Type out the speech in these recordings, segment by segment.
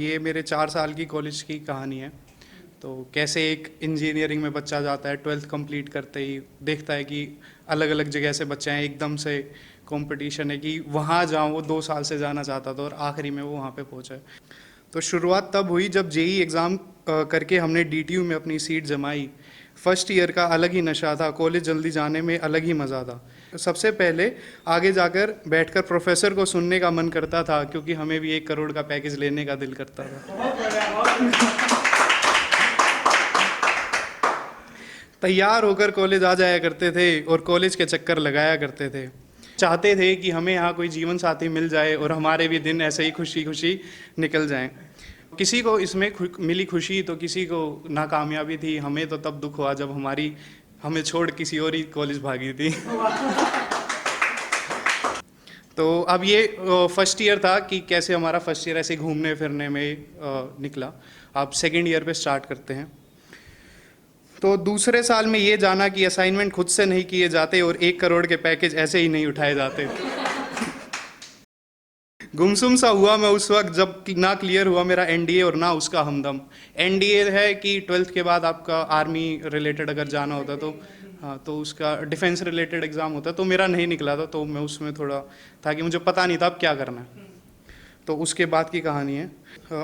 ये मेरे 4 साल की कॉलेज की कहानी है। तो कैसे एक इंजीनियरिंग में बच्चा जाता है, 12th कंप्लीट करते ही देखता है कि अलग अलग जगह से बच्चे हैं, एकदम से कंपटीशन है कि वहाँ जाऊँ। वो 2 साल से जाना चाहता था और आखिरी में वो वहाँ पे पहुँचा है। तो शुरुआत तब हुई जब जेई एग्ज़ाम करके हमने डीटीयू में अपनी सीट जमाई। फर्स्ट ईयर का अलग ही नशा था, कॉलेज जल्दी जाने में अलग ही मज़ा था। सबसे पहले आगे जाकर बैठकर प्रोफेसर को सुनने का मन करता था, क्योंकि हमें भी 1 करोड़ का पैकेज लेने का दिल करता था। तैयार होकर कॉलेज आ जाया करते थे और कॉलेज के चक्कर लगाया करते थे। चाहते थे कि हमें यहाँ कोई जीवन साथी मिल जाए और हमारे भी दिन ऐसे ही खुशी खुशी निकल जाएं। किसी को इसमें मिली खुशी तो किसी को नाकामयाबी थी। हमें तो तब दुख हुआ जब हमें छोड़ किसी और ही कॉलेज भागी थी। तो अब ये फर्स्ट ईयर था कि कैसे हमारा फर्स्ट ईयर ऐसे घूमने फिरने में निकला। अब सेकेंड ईयर पे स्टार्ट करते हैं। तो दूसरे साल में ये जाना कि असाइनमेंट खुद से नहीं किए जाते और 1 करोड़ के पैकेज ऐसे ही नहीं उठाए जाते। गुमसुम सा हुआ मैं उस वक्त जब ना क्लियर हुआ मेरा एनडीए और ना उसका हमदम। एनडीए है कि 12th के बाद आपका आर्मी रिलेटेड अगर जाना होता तो हाँ, तो उसका डिफेंस रिलेटेड एग्ज़ाम होता, तो मेरा नहीं निकला था। तो मैं उसमें थोड़ा था कि मुझे पता नहीं था अब क्या करना है। तो उसके बाद की कहानी है।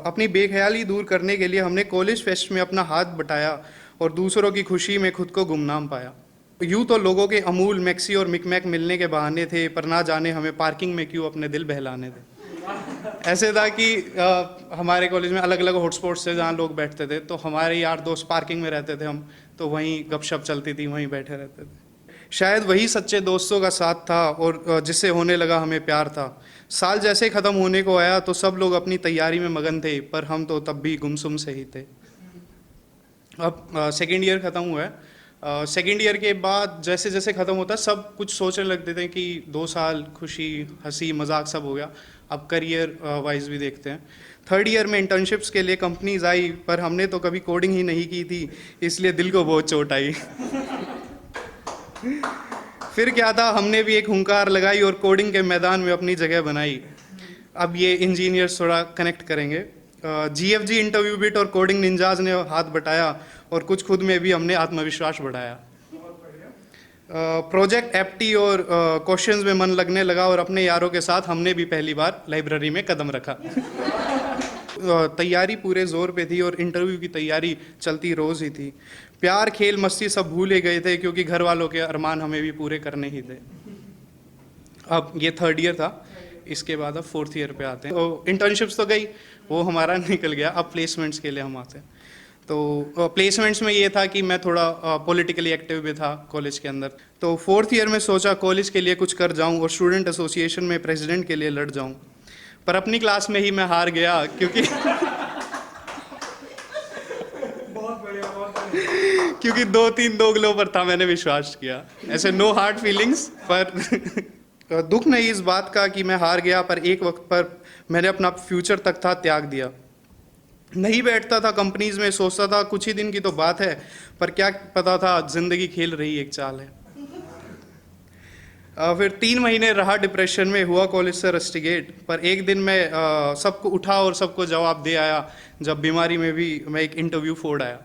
अपनी बेख्याली दूर करने के लिए हमने कॉलेज फेस्ट में अपना हाथ बटाया और दूसरों की खुशी में खुद को गुमनाम पाया। यूँ तो लोगों के अमूल, मैक्सी और मिकमैक मिलने के बहाने थे, पर ना जाने हमें पार्किंग में क्यों अपने दिल बहलाने थे। ऐसे था कि हमारे कॉलेज में अलग अलग हॉटस्पॉट्स थे जहाँ लोग बैठते थे। तो हमारे यार दोस्त पार्किंग में रहते थे, हम तो वहीं गपशप चलती थी, वहीं बैठे रहते थे। शायद वही सच्चे दोस्तों का साथ था और जिससे होने लगा हमें प्यार था। साल जैसे ख़त्म होने को आया तो सब लोग अपनी तैयारी में मगन थे, पर हम तो तब भी गुमसुम से ही थे। अब सेकेंड ईयर ख़त्म हुआ है। सेकेंड ईयर के बाद जैसे जैसे ख़त्म होता है सब कुछ सोचने लगते थे कि 2 साल खुशी हंसी मजाक सब हो गया, अब करियर वाइज भी देखते हैं। थर्ड ईयर में इंटर्नशिप्स के लिए कंपनीज आई, पर हमने तो कभी कोडिंग ही नहीं की थी, इसलिए दिल को बहुत चोट आई। फिर क्या था, हमने भी एक हुंकार लगाई और कोडिंग के मैदान में अपनी जगह बनाई। अब ये इंजीनियर्स थोड़ा कनेक्ट करेंगे। जीएफजी, इंटरव्यू बिट और कोडिंग निंजाज ने हाथ बटाया और कुछ खुद में भी हमने आत्मविश्वास बढ़ाया। प्रोजेक्ट एप्टी और क्वेश्चंस में मन लगने लगा और अपने यारों के साथ हमने भी पहली बार लाइब्रेरी में कदम रखा। तैयारी पूरे जोर पे थी और इंटरव्यू की तैयारी चलती रोज़ ही थी। प्यार खेल मस्ती सब भूले गए थे, क्योंकि घर वालों के अरमान हमें भी पूरे करने ही थे। अब ये थर्ड ईयर था, इसके बाद अब फोर्थ ईयर पे आते हैं। तो इंटर्नशिप्स तो गई, वो हमारा निकल गया। अब प्लेसमेंट्स के लिए हम आते हैं। तो प्लेसमेंट्स में ये था कि मैं थोड़ा पॉलिटिकली एक्टिव भी था कॉलेज के अंदर। तो फोर्थ ईयर में सोचा कॉलेज के लिए कुछ कर जाऊं और स्टूडेंट एसोसिएशन में प्रेसिडेंट के लिए लड़ जाऊं, पर अपनी क्लास में ही मैं हार गया, क्योंकि क्योंकि 2-3 दोगलों पर था, मैंने विश्वास किया। ऐसे नो हार्ड फीलिंग्स, पर दुख नहीं इस बात का कि मैं हार गया, पर एक वक्त पर मैंने अपना फ्यूचर तक था त्याग दिया। नहीं बैठता था कंपनीज में, सोचता था कुछ ही दिन की तो बात है, पर क्या पता था जिंदगी खेल रही एक चाल है। फिर 3 महीने रहा डिप्रेशन में, हुआ कॉलेज से रस्टिकेट, पर एक दिन मैं सबको उठा और सबको जवाब दे आया, जब बीमारी में भी मैं एक इंटरव्यू फोड़ आया।